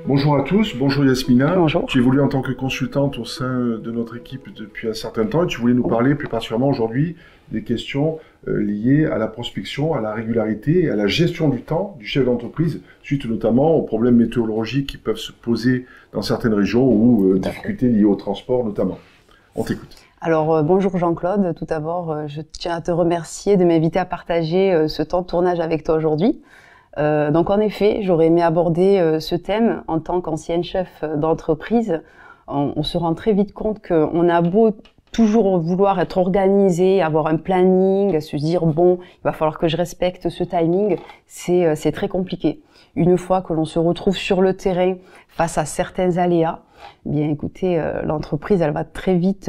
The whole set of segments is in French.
Bonjour à tous, bonjour Yasmina. Bonjour. Tu évolues en tant que consultante au sein de notre équipe depuis un certain temps et tu voulais nous parler plus particulièrement aujourd'hui des questions liées à la prospection, à la régularité et à la gestion du temps du chef d'entreprise, suite notamment aux problèmes météorologiques qui peuvent se poser dans certaines régions ou difficultés liées au transport notamment. On t'écoute. Alors bonjour Jean-Claude, tout d'abord je tiens à te remercier de m'inviter à partager ce temps de tournage avec toi aujourd'hui. Donc en effet, j'aurais aimé aborder ce thème en tant qu'ancienne chef d'entreprise. On se rend très vite compte qu'on a beau toujours vouloir être organisé, avoir un planning, se dire bon, il va falloir que je respecte ce timing, c'est très compliqué. Une fois que l'on se retrouve sur le terrain face à certains aléas, bien écoutez, l'entreprise elle va très vite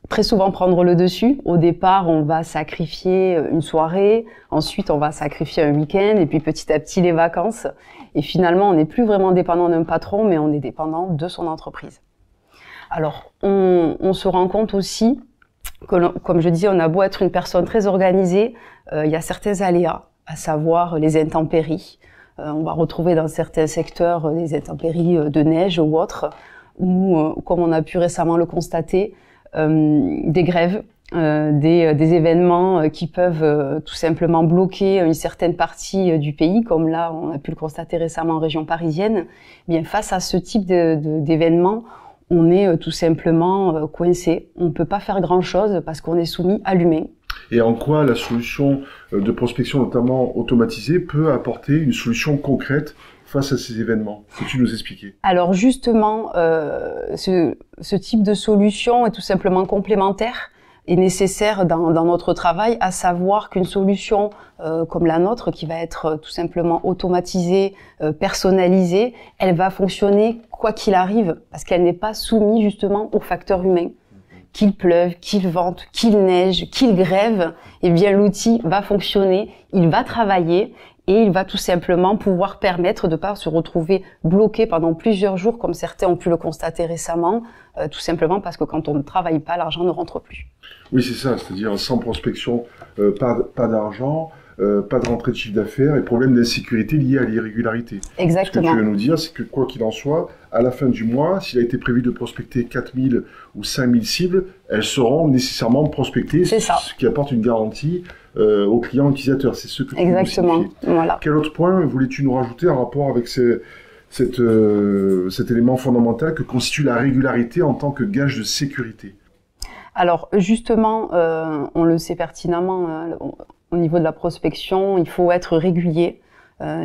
très souvent prendre le dessus. Au départ, on va sacrifier une soirée, ensuite on va sacrifier un week-end, et puis petit à petit les vacances. Et finalement, on n'est plus vraiment dépendant d'un patron, mais on est dépendant de son entreprise. Alors, on se rend compte aussi que, comme je disais, on a beau être une personne très organisée, il y a certains aléas, à savoir les intempéries. On va retrouver dans certains secteurs des intempéries de neige ou autres, ou comme on a pu récemment le constater, des grèves, des événements qui peuvent tout simplement bloquer une certaine partie du pays, comme là on a pu le constater récemment en région parisienne. Bien, face à ce type d'événements, on est tout simplement coincé. On ne peut pas faire grand-chose parce qu'on est soumis à l'humain. Et en quoi la solution de prospection, notamment automatisée, peut apporter une solution concrète face à ces événements? Peux-tu nous expliquer? Alors justement, ce type de solution est tout simplement complémentaire et nécessaire dans notre travail, à savoir qu'une solution comme la nôtre, qui va être tout simplement automatisée, personnalisée, elle va fonctionner quoi qu'il arrive, parce qu'elle n'est pas soumise justement aux facteurs humains. Qu'il pleuve, qu'il vente, qu'il neige, qu'il grève, eh bien l'outil va fonctionner, il va travailler et il va tout simplement pouvoir permettre de ne pas se retrouver bloqué pendant plusieurs jours, comme certains ont pu le constater récemment, tout simplement parce que quand on ne travaille pas, l'argent ne rentre plus. Oui, c'est ça, c'est-à-dire sans prospection, pas d'argent, pas de rentrée de chiffre d'affaires et problème d'insécurité lié à l'irrégularité. Exactement. Ce que tu veux nous dire, c'est que quoi qu'il en soit, à la fin du mois, s'il a été prévu de prospecter 4000 ou 5000 cibles, elles seront nécessairement prospectées, ce qui apporte une garantie aux clients utilisateurs. C'est ce que tu veux signifier. Voilà. Quel autre point voulais-tu nous rajouter en rapport avec cet élément fondamental que constitue la régularité en tant que gage de sécurité? Alors justement, on le sait pertinemment, au niveau de la prospection, il faut être régulier.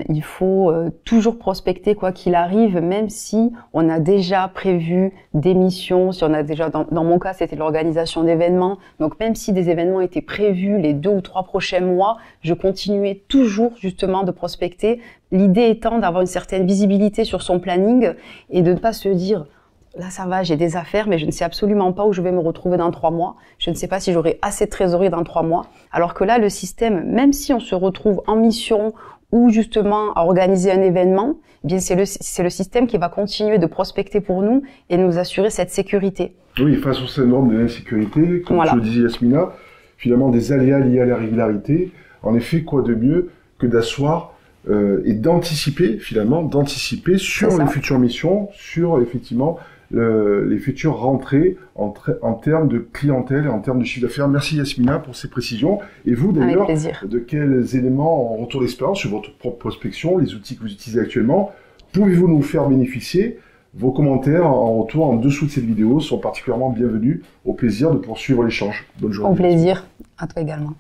Il faut toujours prospecter quoi qu'il arrive, même si on a déjà prévu des missions, si on a déjà, dans mon cas c'était l'organisation d'événements, donc même si des événements étaient prévus les 2 ou 3 prochains mois, je continuais toujours justement de prospecter, l'idée étant d'avoir une certaine visibilité sur son planning et de ne pas se dire là ça va, j'ai des affaires, mais je ne sais absolument pas où je vais me retrouver dans 3 mois. Je ne sais pas si j'aurai assez de trésorerie dans 3 mois. Alors que là, le système, même si on se retrouve en mission ou justement à organiser un événement, eh bien c'est le système qui va continuer de prospecter pour nous et nous assurer cette sécurité. Oui, face au syndrome de l'insécurité, comme tu le disais Yasmina, finalement des aléas liés à la régularité, en effet, quoi de mieux que d'asseoir et d'anticiper sur les futures missions, sur effectivement les futures rentrées en termes de clientèle et en termes de chiffre d'affaires. Merci Yasmina pour ces précisions. Et vous d'ailleurs, de quels éléments en retour d'expérience sur votre propre prospection, les outils que vous utilisez actuellement, pouvez-vous nous faire bénéficier? Vos commentaires en retour en dessous de cette vidéo sont particulièrement bienvenus. Au plaisir de poursuivre l'échange. Bonne journée. Au plaisir, à toi également.